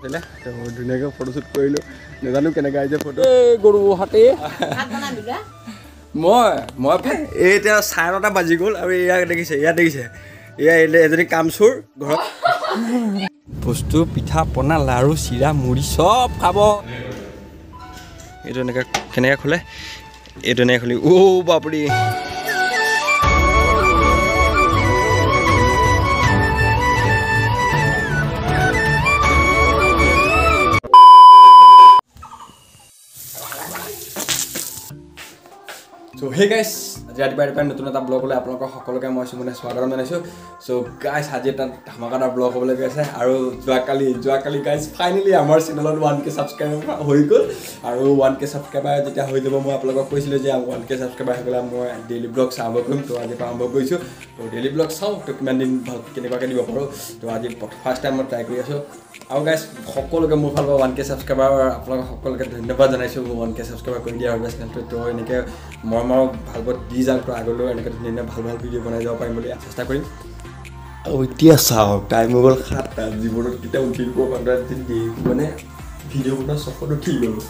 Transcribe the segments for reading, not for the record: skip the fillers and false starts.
ধুনীয়াকৈ ফটোশ্বুট কৰিলোঁ নাজানো কেনেকৈ আহিছে ফটো গৰু হাতে মই এই এতিয়া 9:30 বাজি গ'ল আৰু ইয়াত দেখিছে এয়া এজনী কামচোৰ ঘৰত বস্তু পিঠা পনা লাড়ু চিৰা মুড়ি চব খাব এইটো এনেকৈ কেনেকৈ খোলে এইটো এনেকৈ খুলি বাপৰি So hey guys, আজি ৰাতিপুৱা নতুন এটা ব্লগ হ'লে আপোনালোকৰ সকলোকে মই সুমনে স্বাগতম জনাইছোঁ so guys আজি এটা ধামাকাদাৰ ব্লগ হ'বলৈ গৈ আছে আৰু যোৱাকালি guys ফাইনেলি আমাৰ চেনেলত 1k সাবস্ক্ৰাইবাৰ হৈ গ'ল আৰু 1k সাবস্ক্ৰাইবাৰ যেতিয়া হৈ যাব মই আপোনালোকক কৈছিলোঁ যে 1k সাবস্ক্ৰাইবাৰ হৈ গ'লে মই ডেইলি ব্লগ আৰম্ভ কৰিম তো আজি আৰম্ভ কৰিছোঁ তো ডেইলি ব্লগ চাওঁ তো কিমান দিন কেনেকুৱাকৈ দিব পাৰোঁ তো আজি ফাৰ্ষ্ট টাইম মই ট্ৰাই কৰি আছোঁ আৰু গাইজ সকলোকে মোৰ ফালৰ পৰা 1k সাবস্ক্ৰাইবাৰ আপোনালোকক সকলোকে ধন্যবাদ জনাইছোঁ 1k সাবস্ক্ৰাইবাৰ কৰি দিয়া হৈছে তো এনেকৈ মই ভালকৈ দি যাম তো আগলৈও এনেকৈ ধুনীয়া ভাল ভিডিঅ' বনাই যাব পাৰিম বুলি চেষ্টা কৰিম আৰু এতিয়া চাওঁ টাইম হৈ গ'ল 7টা জীৱনত কেতিয়া উঠিব মানে ভিডিঅ' বনোৱা চখত উঠি গ'লোঁ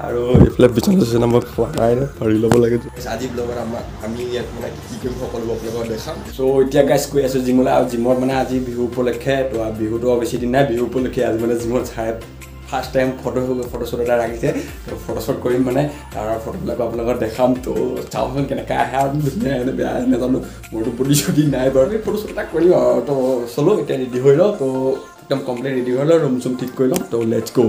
আৰু এইফালে বিচনা মই খোৱা নাই পাৰি ল'ব লাগে আজি ব্লগত আমি ইয়াত মানে কি কৰিম সকলো আপোনালোকক দেখাম চ' এতিয়া গাইজ কৈ আছোঁ জিমলৈ আৰু জিমত মানে আজি বিহু উপলক্ষে তো বিহুটো বেছি দিন নাই বিহু উপলক্ষে আজি মানে জিমত ফাৰ্ষ্ট টাইম ফটোশ্বুট এটা ৰাখিছে তো ফটোশ্বুট কৰিম মানে তাৰ ফটোবিলাক আপোনালোকক দেখাম তো চাওঁচোন কেনেকৈ আহে আৰু ধুনীয়া বেয়া নাজানো মোৰতো প্ৰতিশ্ৰুতি নাই বাৰু এই ফটোশ্বুট এটা কৰিম আৰু তো চলো এতিয়া ৰেডি হৈ লওঁ তো একদম কমপ্লিট ৰেডি হৈ লওঁ ৰুম চুম ঠিক কৰি লওঁ তো let's go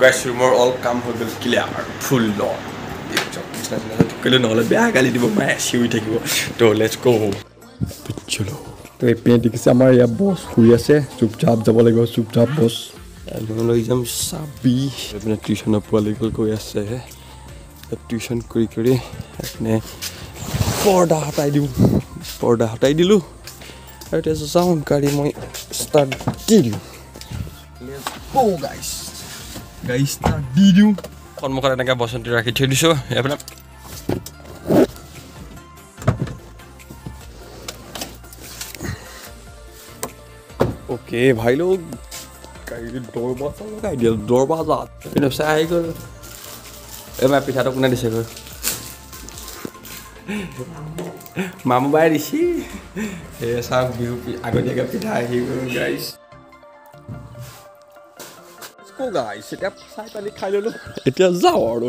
guys rumor all come হৈ গ'ল ক্লিয়াৰ ফুল লং কইলে নহলে বেয়া গালি দিব মই চিউই থাকিব তো লেটস গো চলো তো এপিনে দেখিছে আমাৰ ইয়া বস শুই আছে চুপচাপ যাব লাগিব চুপচাপ বস মই লৈ যাম চাবি এপিনে টিউচনৰ পোৱালি গৈ আছে টিউচন কৰি এপিনে পৰ্দা হটাই দিলোঁ আৰু এতিয়া যাওঁ গাড়ী মই ষ্টাৰ্ট দিলোঁ লেটস গো গাইস দি দিওঁ সন্মুখত এনেকৈ বসন্তি ৰাখি থৈ দিছোঁ এইফালে অ'কে ভাই লোক গাড়ীটো দৰবাজা লগাই দিয়ে দৰবাজাত কিন্তু চাই আহি গ'ল এইবাৰ পিঠাটো কোনে দিছে গৈ মামু বাই দিছি এই চাওক বিহু আগতীয়াকৈ পিঠা আহি গ'ল গাইছ guys এতিয়া চাই পালি খাই ললো এতিয়া যাও আৰু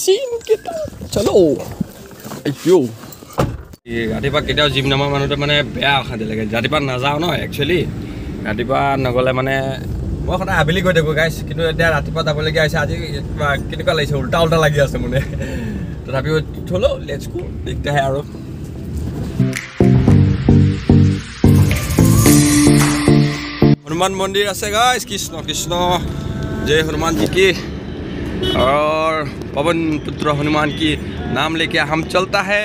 সিন কেটা চলো আইও ৰাতিপুৱা কেতিয়াও জিম নামা মানুহটো মানে বেয়া অশান্তি লাগে ৰাতিপুৱা নাযাওঁ ন একচুৱেলি ৰাতিপুৱা নগ'লে মানে মই সদায় আবেলি গৈ থাকোঁ গাইছ কিন্তু এতিয়া ৰাতিপুৱা যাবলগীয়া হৈছে আজি কেনেকুৱা লাগিছে উল্টা লাগি আছে মানে তথাপিও থ'লো লেটছ গো দেখতেহে আৰু हनुमान मंदिर আছে गाइस कृष्ण जय हनुमान जी की और पवन पुत्र हनुमान की नाम लेके हम चलता है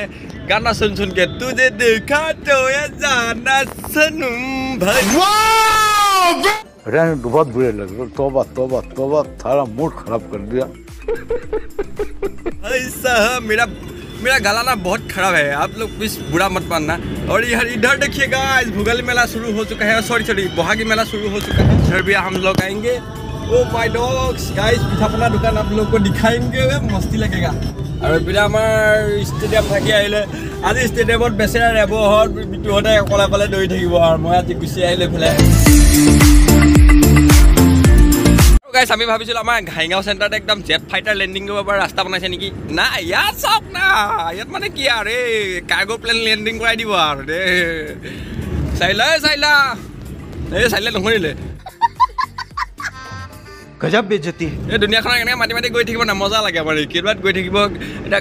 गाना सुन के तुझे देखा तो ये जाना सनम भाई अरे बहुत बुरे लगे तौबा थारा मूड खराब कर दिया ऐसा मेरा गला ना बहुत खराब है आप लोग प्लीज बुरा मत मानना और यार इधर देखिएगा आज भुगल मेला शुरू हो चुका है सॉरी बोहागी मेला शुरू हो चुका है इधर भी हम लोग आएंगे ओ माय डॉग्स गाइस पिठापना दुकान आप लोग को दिखाएंगे मस्ती लगेगा और फिर हमार स्टेडियम থাকি আহিলে আজি স্টেডিয়ামত বেচেৰা ৰেবহৰ বিটুহতে কলা দৌৰি থাকিব আৰু মই আজি গুচি আহিলে ফেলে गाइस আমি ভাবিছিল আমাৰ ঘাইগাঁও চেণ্টাৰত একদম জেট ফাইটাৰ লেণ্ডিং কৰিব পৰা ৰাস্তা বনাইছে নেকি না ইয়াত চাওক না ইয়াত মানে কি আৰু এই কাৰ্গো প্লেন লেণ্ডিং কৰাই দিব আৰু দে চাইলা এই চাইলা নহৰিলে গজব বেজতি এই দুনিয়াখন এনেকৈ মাটি গৈ থাকিব না মজা লাগে আমাৰ কিবাত গৈ থাকিব এটা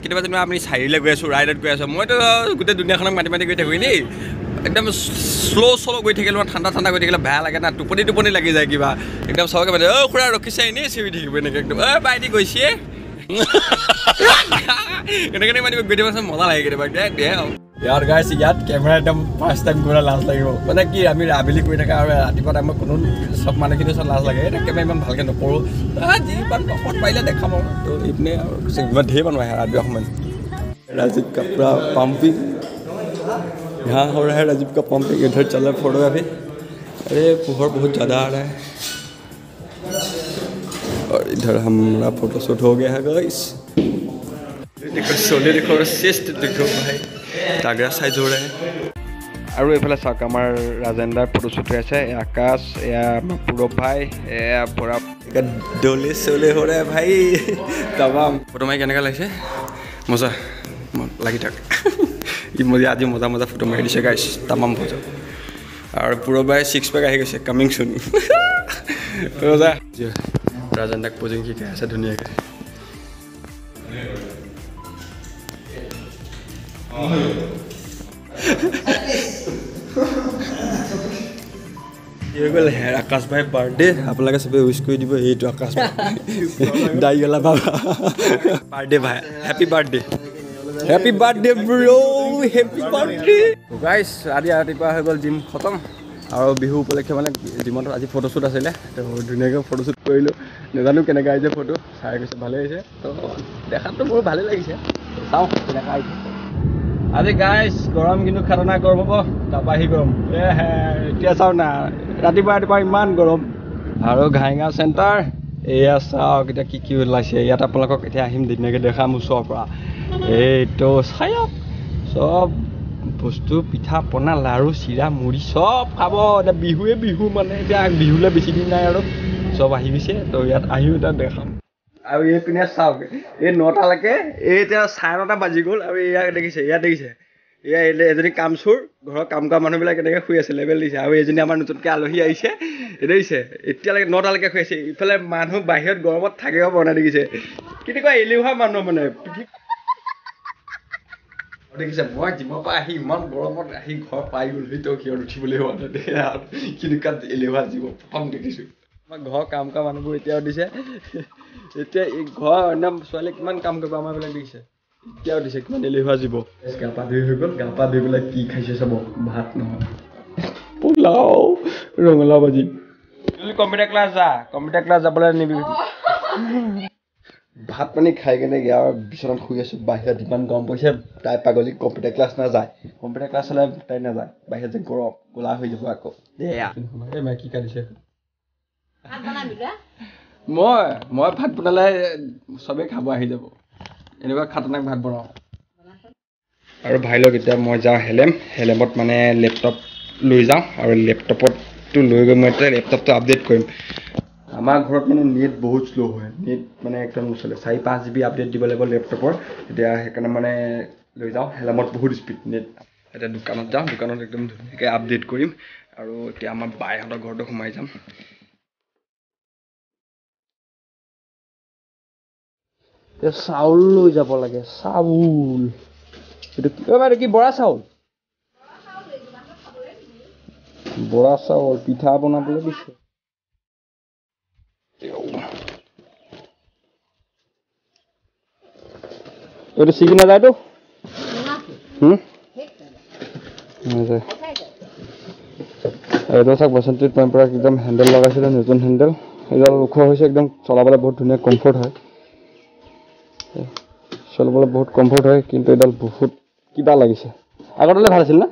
কেতিয়াবা যেনিবা আমি চাৰিলে গৈ আছোঁ ৰাইডত গৈ আছোঁ মইতো গোটেই দুনিয়াখনক মাটি গৈ থাকোঁ এনেই একদম শ্ল' গৈ থাকিলে ঠাণ্ডা গৈ থাকিলে বেয়া লাগে না টোপনি লাগি যায় কিবা একদম চবকে মানে খুৰা ৰখিছে এনেই চিঞৰি থাকিব এনেকৈ একদম বাইদি গৈছে এনেকৈ মানে গৈ থাকিব মজা লাগে কেতিয়াবা ইয়াৰ গাইছ ইয়াত কেমেৰা একদম ফাৰ্ষ্ট টাইম কৰা লাজ লাগিব মানে কি আমি আবেলি কৰি থাকা আৰু ৰাতিপুৱা টাইমত কোনো চব মানুহখিনি চব লাজ লাগে এতিয়া কেমেৰা ইমান ভালকৈ নকৰোঁ যি পাৰিলে দেখাম আৰু তো এইপিনে আৰু ঢেৰ মানুহ আহে ৰাতিপুৱা সময়ত राजीव का पूरा पंपिंग यहाँ हो रहा है राजीव का पंपिंग इधर चल रहा है फोटोग्राफी अरे पोहर बहुत ज़्यादा आ रहा है और इधर हमारा फोटोशूट हो गया है गाइस देखो सोने देखो चेस्ट देखो भाई तागड़ा साइज हो रहा है और ये चाक आम राजेंदार फोटोशूट है आकाश या पूरब भाई या पूरा डोले सोले हो रहा है भाई तमाम फोटो मारी केनेका लगे मजा लगी थक मजा आज मजा मजा फोटो मारी दिसे गाइस तमाम फोटो और पूरब भाई 6 पैक आহি গৈছে कमिंग सुन मजा राजेंदाक पोजिंग शिकाय আছে ধুনীয়াকৈ ये गल है आकाश भाई बर्थडे आपलोग सब विश कर दी ये आकाश दाई गला बाबा बर्थडे भाई happy birthday bro happy birthday guys आज रातिपुৱা হৈ গ'ল জিম খতম আৰু বিহু উপলক্ষে মানে জিমত আজি ফটোশ্বুট আছিলে তো ধুনীয়াকৈ ফটোশ্বুট কৰিলোঁ নাজানো কেনেকৈ আহিছে ফটো চাই গৈছে ভালে আহিছে তো দেখাততো মোৰ ভালে লাগিছে চাওঁ কেনেকৈ আহিছে আজি গাইছ গৰম কিন্তু খাতৰনাক গৰম হ'ব তাৰপৰা আহি গৰম এতিয়া চাওঁ না ৰাতিপুৱা ইমান গৰম আৰু ঘাইগাঁও চেণ্টাৰ এয়া চাওক এতিয়া কি ওলাইছে ইয়াত আপোনালোকক এতিয়া আহিম ধুনীয়াকৈ দেখাম ওচৰৰ পৰা এইটো চাওক চব বস্তু পিঠা পনা লাড়ু চিৰা মুড়ি চব খাব এতিয়া বিহু মানে এতিয়া বিহুলৈ বেছি দিন নাই আৰু চব আহি গৈছে তো ইয়াত আহিও এতিয়া দেখাম আৰু এইপিনে চাওক এই 9টালৈকে এই এতিয়া 9:30 বাজি গ'ল আৰু ইয়াত দেখিছে এয়া এজনী কামচোৰ ঘৰৰ কাম কৰা মানুহবিলাক এনেকৈ শুই আছে লেবেল দিছে আৰু এজনী আমাৰ নতুনকৈ আলহী আহিছে দেখিছে এতিয়ালৈকে 9টালৈকে শুই আছে ইফালে মানুহ বাহিৰত গৰমত থাকিব পৰা নাই দেখিছে কেনেকুৱা এলেহুৱা মানুহ মানে দেখিছে মই জিমৰ পৰা আহি ইমান গৰমত আহি ঘৰ পাই গ'লো তো কিয় উঠিবলৈ হোৱা নাই কেনেকুৱা এলেহুৱা জীৱ প্ৰথম দেখিছোঁ আমাৰ ঘৰৰ কাম কৰা মানুহবোৰ এতিয়াও দিছে এতিয়া এই ঘৰ অন্য ছোৱালীয়ে কিমান কাম কৰিব আমাৰ বিলাক দেখিছে এতিয়াও দিছে কিমান এলেহুৱা জীৱ গা পা ধুই হৈ গ'ল গা পা ধুই পেলাই কি খাইছে চাব ভাত নহয় পোলাও ৰঙালাও ভাজি কম্পিউটাৰ ক্লাছ যাবলৈ নিবি ভাত পানী খাই কেনে আৰু বিচনাত শুই আছোঁ বাহিৰত ইমান গৰম পৰিছে তাই পাগলী কম্পিউটাৰ ক্লাছ নাযায় কম্পিউটাৰ ক্লাছ হ'লে তাই নাযায় বাহিৰত যে গৰম ক'লা হৈ যাব আকৌ এই মাই কি কাটিছে মই ভাত বনালে চবেই খাব আহি যাব এনেকুৱা খাতৰনাক ভাত বনাওঁ আৰু ভাই লগ এতিয়া মই যাওঁ হেলেমত মানে লেপটপ লৈ যাওঁ আৰু লেপটপটো লৈ গৈ মই এতিয়া লেপটপটো আপডেট কৰিম আমাৰ ঘৰত মানে নেট বহুত শ্ল' হয় নেট মানে একদম নচলে 4-5 GB আপডেট দিব লাগিব লেপটপৰ এতিয়া সেইকাৰণে মানে লৈ যাওঁ হেলেমত বহুত স্পীড নেট এতিয়া দোকানত যাওঁ দোকানত একদম ধুনীয়াকৈ আপডেট কৰিম আৰু এতিয়া আমাৰ বাইহঁতৰ ঘৰতো সোমাই যাম চাউল লৈ যাব লাগে চাউল এইটো কি বৰা চাউল পিঠা বনাবলৈ দিছে এইটো চিকি নাযায়তো এইটো চাওক বসন্তীত পৰম্পৰা একদম হেণ্ডেল লগাইছিলে নতুন হেণ্ডেল এইডাল ওখ হৈছে একদম চলাবলৈ বহুত ধুনীয়া কমফৰ্ট হয় চলাবলৈ বহুত কমফৰ্ট হয় কিন্তু এইডাল বহুত কিবা লাগিছে আগৰডালে ভাল আছিল না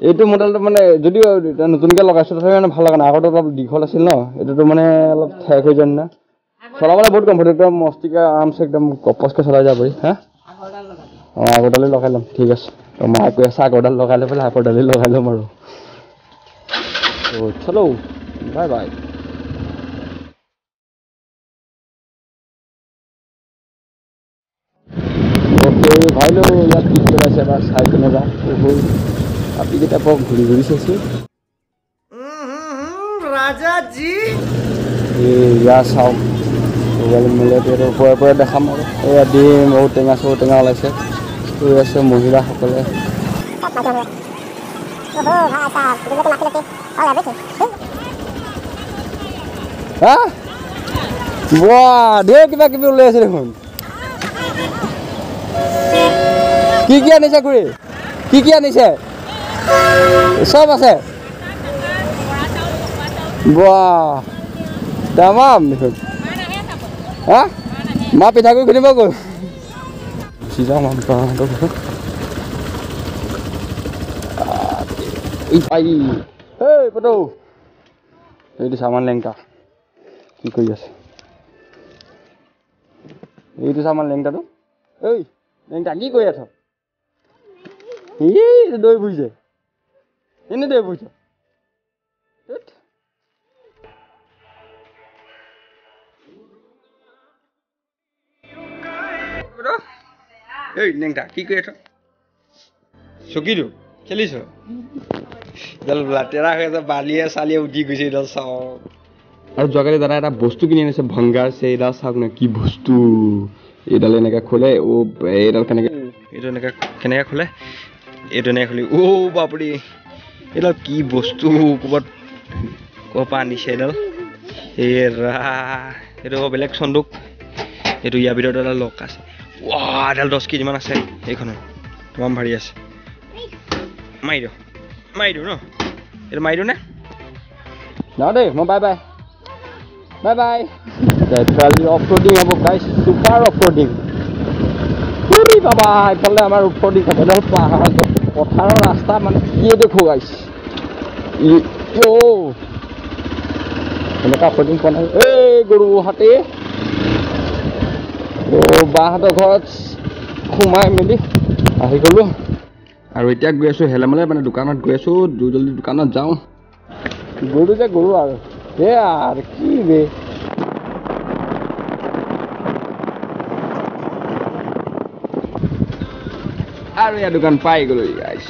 এইটো মডেলটো মানে যদিও নতুনকৈ লগাইছোঁ তথাপি মানে ভাল লগা নাই আগৰটো অলপ দীঘল আছিল ন এইটোতো মানে অলপ ঠেক হৈ যায় না চলাবলৈ বহুত কমফৰ্ট একদম মস্তিকৈ আৰামছে একদম কপচকৈ চলাই যাব পাৰি হা অঁ আগৰডালে লগাই ল'ম ঠিক আছে মই কৈ আছোঁ আগৰডাল লগাই লৈ পেলাই আগৰডালে লগাই ল'ম আৰু চলো বাই বাই ভাই লো ইয়াত কি পেলাইছে এবাৰ চাই কেনে যাওঁ আপীকেইটা পৰা ঘূৰি চাইছোঁ ৰাজাজী এয়া চাওক মোবাইল মিলাই ওপৰে দেখাম আৰু এয়া ডিম ঔটেঙা চৌটেঙা ওলাইছে ৰৈ আছে মহিলাসকলে হা ঢেৰ কিবা কিবি ওলাই আছে দেখোন কি আনিছে খুৰী কি আনিছে চব আছে বাহ তামাম দেখোন হা মা পিঠাগুড়ি খুন্দিব গ'ল গুচি যাওঁ আমাৰ বাহঁতৰ ঘৰত এই পটৌ এইটো চামান লেংটা কি কৰি আছে এইটো চামান লেংটাটো ঐ লেংটা কি কৰি আছ দৈ ফুৰিছে এনে দৈ ফুৰিছ এই লেংটা কি কৰি আছ চকীটো খেলিছ এডাল লেতেৰা হৈ আছে বালিয়ে চালিয়ে উঠি গৈছে এডাল চাওক আৰু যোৱাকালি দাদা এটা বস্তু কিনি আনিছে ভংগাৰ আছে এইডাল চাওক না কি বস্তু এইডাল এনেকৈ খোলে এইডাল কেনেকৈ এইটো এনেকৈ কেনেকৈ খোলে এইটো এনেকৈ খুলি বাপৰি এইডাল কি বস্তু ক'ৰবাত পৰা আনিছে এইডাল এইটো বেলেগ চন্দুক এইটো ইয়াৰ ভিতৰত এডাল লক আছে এডাল 10 কেজিমান আছে এইখনত তমাম ভাৰী আছে মাৰি দিওঁ ন এইটো মাৰি দিওঁ নে ন দেই মই বাই বাই অফ ৰ'ডিং হ'ব গাইছ চুপাৰ অফ ৰ'ডিং বাবা এইফালে আমাৰ অফ ৰ'ডিং এডাল পথাৰৰ ৰাস্তা মানে কি দেখো গাইছ এনেকুৱা অফ ৰ'ডিং পোৱা নাই এই গৰু হাতী বাহঁতৰ ঘৰত সোমাই মেলি আহি গ'লোঁ আৰু এতিয়া গৈ আছোঁ হেলেমালে মানে দোকানত গৈ আছোঁ জল্দি দোকানত যাওঁ গৰু যে গৰু আৰু সেয়া আৰু কি বে আৰু ইয়াৰ দোকান পাই গ'লো গাইছ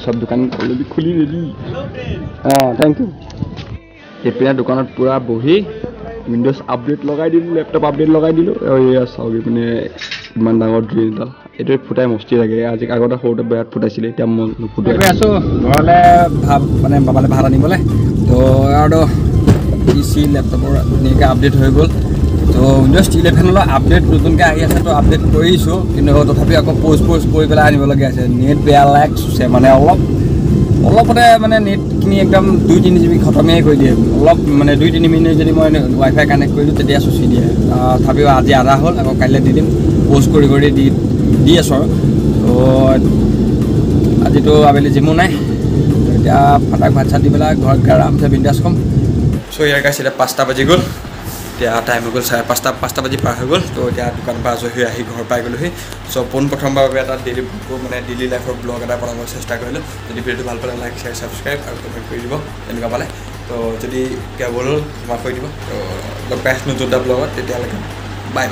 চব দোকান অলৰেডি খুলি ৰেডি থেংক ইউ এতিয়া দোকানত পূৰা বহি উইণ্ড'জ আপডেট লগাই দিলোঁ লেপটপ আপডেট লগাই দিলোঁ আৰু এয়া চাওক মানে ইমান ডাঙৰ ড্ৰিল এডাল এইটোৱে ফুটাই মস্তি লাগে আজি আগতে সৰুতে বিৰাট ফুটাইছিলে এতিয়া মই নুফুটাই গৈ আছোঁ ঘৰলৈ মানে বাবালৈ ভাত আনিবলৈ তো আৰু PC লেপটপৰ ধুনীয়াকৈ আপডেট হৈ গ'ল তো উইণ্ড'জ 11 আপডেট নতুনকৈ আহি আছে তো আপডেট কৰিছোঁ কিন্তু তথাপি আকৌ প'ষ্ট কৰি পেলাই আনিবলগীয়া আছে নেট বেয়া লাগছে মানে অলপতে মানে নেটখিনি একদম 2-3 GB খতমেই কৰি দিয়ে অলপ মানে 2-3 মিনিট যদি মই ৱাইফাই কানেক্ট কৰিলোঁ তেতিয়া চুচি দিয়ে তথাপিও আজি আধা হ'ল আকৌ কাইলৈ দি দিম প'ষ্ট কৰি দি আছোঁ আৰু তো আজিতো আবেলি জিমো নাই এতিয়া ফাটাক ভাত চাত দি পেলাই ঘৰত আৰামছে বিন্দাছ কম চ' ইয়াৰ গাইছ এতিয়া 5টা বাজি গ'ল এতিয়া টাইম হৈ গ'ল 5:30 বাজি পাৰ হৈ গ'ল তো এতিয়া দোকানৰ পৰা আজৰি হৈ আহি ঘৰ পাই গ'লোহি চ' পোনপ্ৰথমবাৰৰ বাবে এটা ডেইলি লাইফৰ ব্লগ এটা বনাবলৈ চেষ্টা কৰিলোঁ যদি ভিডিঅ'টো ভাল পালে লাইক শ্বেয়াৰ ছাবস্ক্ৰাইব আৰু কমেণ্ট কৰি দিব তেনেকুৱা পালে তো যদি কেৱল হ'ল তোমাক কৈ দিব তো লগ পাই নতুন এটা ব্লগত তেতিয়ালৈকে বাই